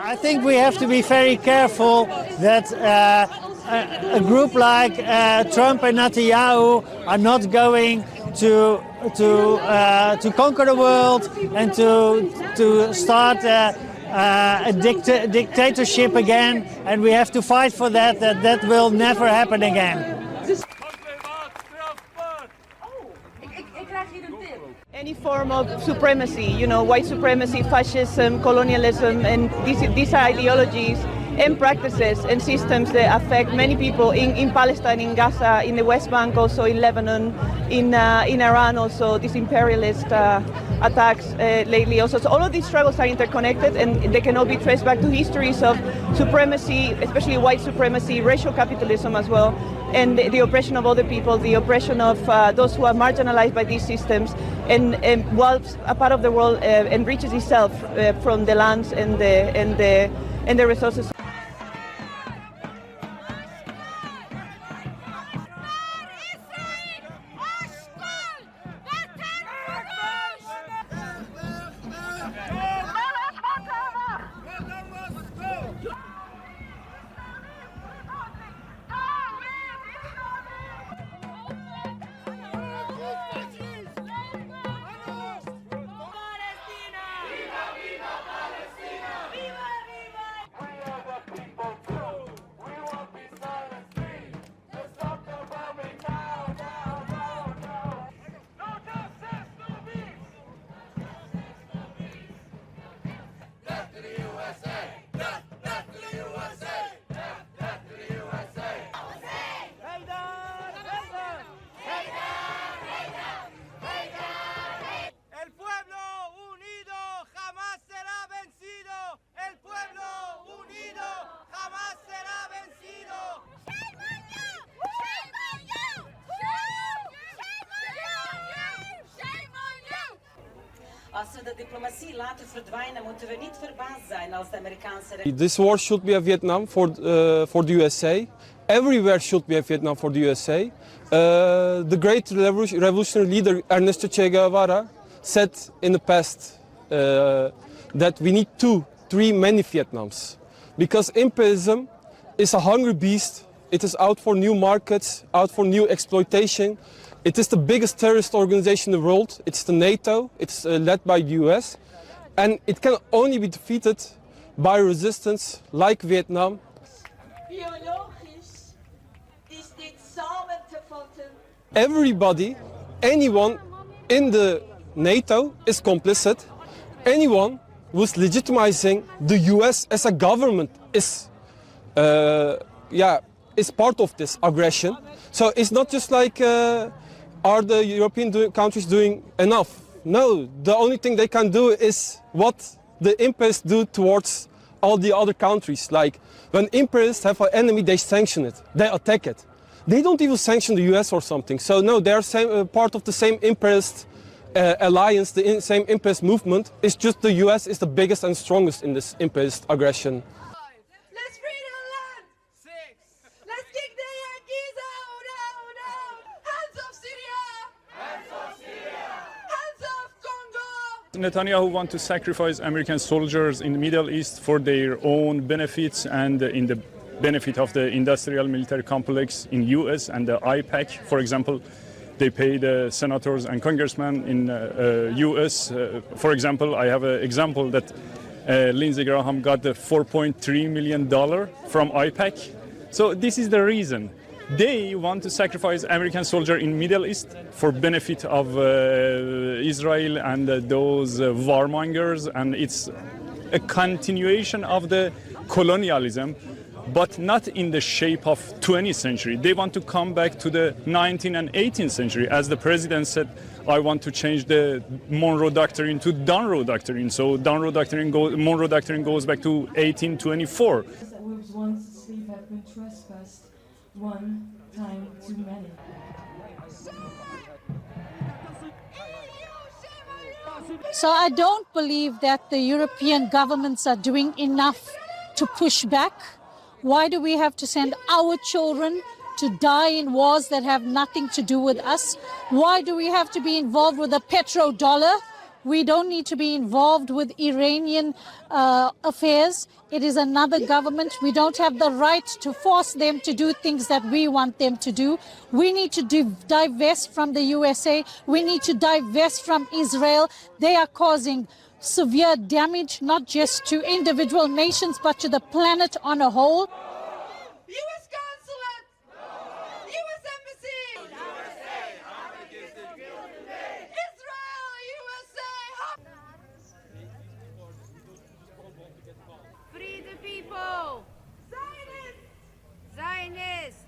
I think we have to be very careful that a group like Trump and Netanyahu are not going to conquer the world and to start a dictatorship again, and we have to fight for that. That will never happen again. Any form of supremacy, you know, white supremacy, fascism, colonialism, and these are ideologies and practices and systems that affect many people in Palestine, in Gaza, in the West Bank, also in Lebanon, in Iran, also these imperialist attacks lately. Also, so all of these struggles are interconnected, and they can all be traced back to histories of supremacy, especially white supremacy, racial capitalism as well, and the oppression of other people, the oppression of those who are marginalized by these systems, and while a part of the world enriches itself from the lands and the resources. This war should be a Vietnam for the USA. Everywhere should be a Vietnam for the USA. The great revolutionary leader Ernesto Che Guevara said in the past that we need 2, 3 many Vietnams, because imperialism is a hungry beast. It is out for new markets, out for new exploitation. It is the biggest terrorist organization in the world. It's the NATO. It's led by the US. And it can only be defeated by resistance like Vietnam. Everybody, anyone in the NATO is complicit. Anyone who's legitimizing the US as a government is part of this aggression. So it's not just like, are the European countries doing enough? No, the only thing they can do is what the imperialists do towards all the other countries. Like when imperialists have an enemy, they sanction it, they attack it. They don't even sanction the US or something. So no, they're part of the same imperialist alliance, the same imperialist movement. It's just the US is the biggest and strongest in this imperialist aggression. Netanyahu wants to sacrifice American soldiers in the Middle East for their own benefits and in the benefit of the industrial military complex in US and the IPAC. For example, they pay the senators and congressmen in US. For example, I have an example that Lindsey Graham got the $4.3 million from IPAC. So this is the reason. They want to sacrifice American soldiers in Middle East for benefit of Israel and those warmongers, and it's a continuation of the colonialism, but not in the shape of 20th century. They want to come back to the 19th and 18th century. As the president said, I want to change the Monroe Doctrine to Monroe Doctrine. So Monroe Doctrine goes back to 1824. One's sleep have been trespassed one time too many. So I don't believe that the European governments are doing enough to push back. Why do we have to send our children to die in wars that have nothing to do with us? Why do we have to be involved with a petrodollar We don't need to be involved with Iranian affairs. It is another government. We don't have the right to force them to do things that we want them to do. We need to divest from the USA. We need to divest from Israel. They are causing severe damage, not just to individual nations, but to the planet on a whole. U.S. consulate! U.S. embassy! Israel! USA! Free the people! Zionists! Zionists!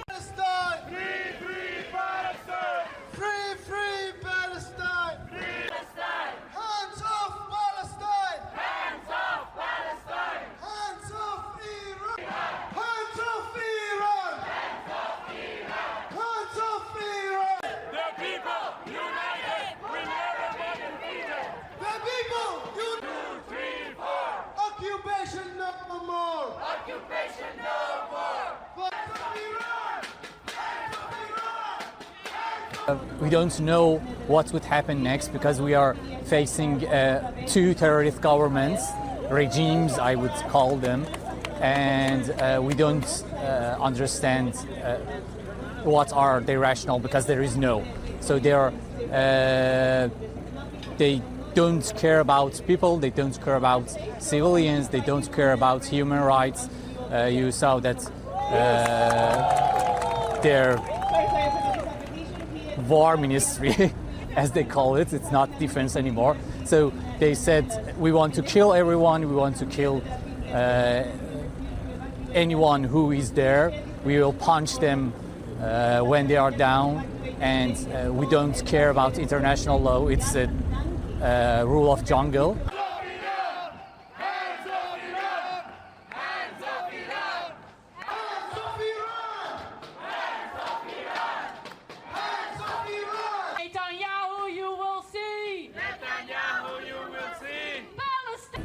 Palestine! Free, free Palestine! Free, free Palestine! Free Palestine! Hands off Palestine! Hands off Palestine! Hands off Iran! Hands off Iran! Hands off Iran! Hands off Iran! The people united! We never be defeated! The people united! 2, 3, 4! Occupation no more! Occupation no more! Hands off Iran! Hands off Iran! We don't know what would happen next because we are facing two terrorist governments, regimes I would call them, and we don't understand what are their rationale because there is no. So they don't care about people, they don't care about civilians, they don't care about human rights. You saw that their war ministry, as they call it, it's not defense anymore. So they said, we want to kill everyone, we want to kill anyone who is there. We will punch them when they are down, and we don't care about international law. It's a rule of jungle.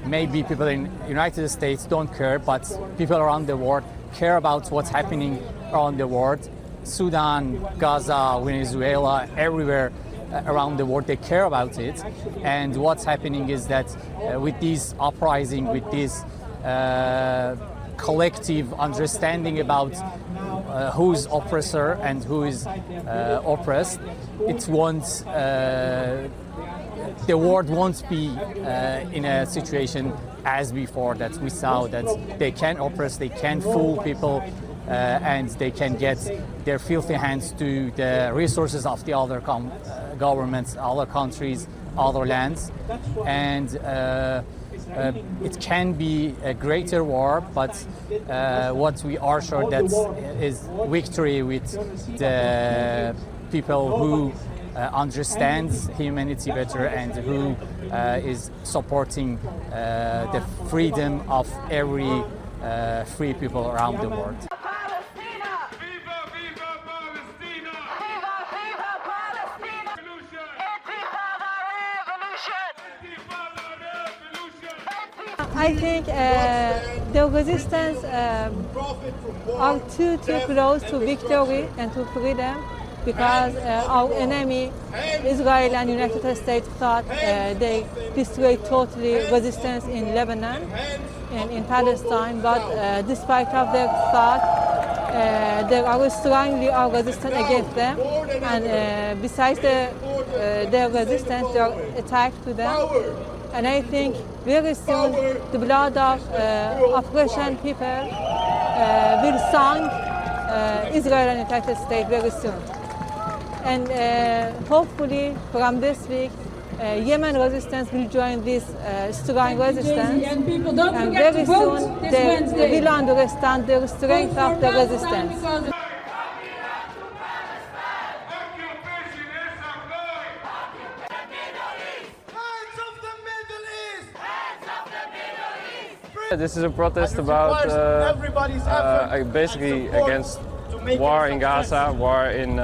Maybe people in the United States don't care, but people around the world care about what's happening around the world. Sudan, Gaza, Venezuela, everywhere around the world, they care about it. And what's happening is that with this uprising, with this collective understanding about who's oppressor and who is oppressed, it won't. The world won't be in a situation as before, that we saw that they can oppress, they can fool people, and they can get their filthy hands to the resources of the other governments, other countries, other lands. And it can be a greater war, but what we are sure that is victory with the people who understands humanity better and who is supporting the freedom of every free people around the world. I think the resistance are too close to victory and to freedom, because our enemy, Israel and United States, thought they destroyed totally resistance in Lebanon and in Palestine. But despite of their thought, they are strongly resistant against them. And besides their resistance, they are attacked to them. And I think very soon the blood of Russian people will sink Israel and United States very soon. And hopefully from this week, Yemen resistance will join this strong resistance. And very soon they will understand the strength of the resistance. This is a protest about basically against war in Gaza, war in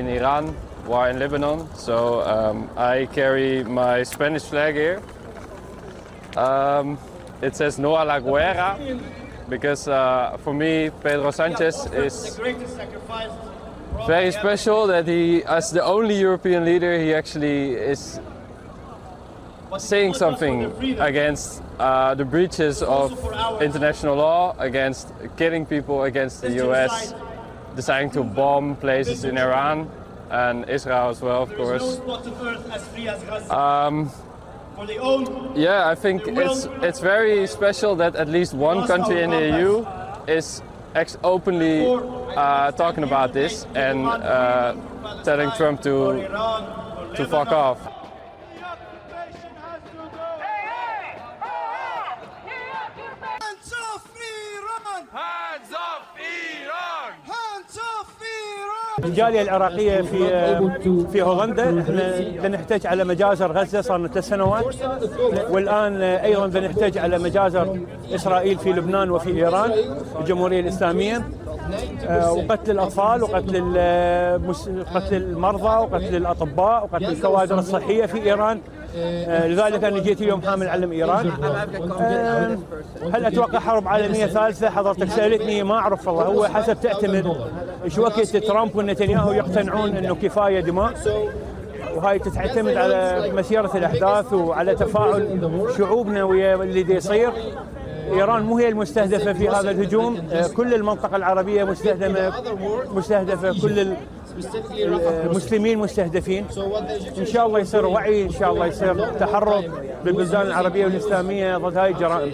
Iran, war in Lebanon. So I carry my Spanish flag here. It says "No a la guerra," because for me, Pedro Sanchez is very special that he, as the only European leader, he actually is saying something against the breaches of international law, against killing people, against the US, deciding to bomb places in Iran and Israel as well, of course. Yeah, I think it's very special that at least one country in the EU is openly talking about this and telling Trump to fuck off. الجالية العراقية في هولندا احنا بنحتاج على مجازر غزة صار لنا 3 سنوات، والآن أيضا بنحتاج على مجازر إسرائيل في لبنان وفي إيران الجمهورية الإسلامية، وقتل الأطفال وقتل المرضى وقتل الأطباء وقتل الكوادر الصحية في إيران. لذلك أنا جيت اليوم حامل علم إيران. هل أتوقع حرب عالمية ثالثة؟ حضرتك سألتني، ما أعرف والله، هو حسب تعتمد إيش وقت ترامب ونتنياهو يقتنعون إنه كفاية دماء، وهاي تعتمد على مسيرة الأحداث وعلى تفاعل شعوبنا ويا اللي دي يصير. إيران مو هي المستهدفة في هذا الهجوم، كل المنطقة العربية مستهدفة، كل المسلمين مستهدفين. إن شاء الله يصير وعي، إن شاء الله يصير تحرك بالبلدان العربية والإسلامية ضد هاي الجرائم.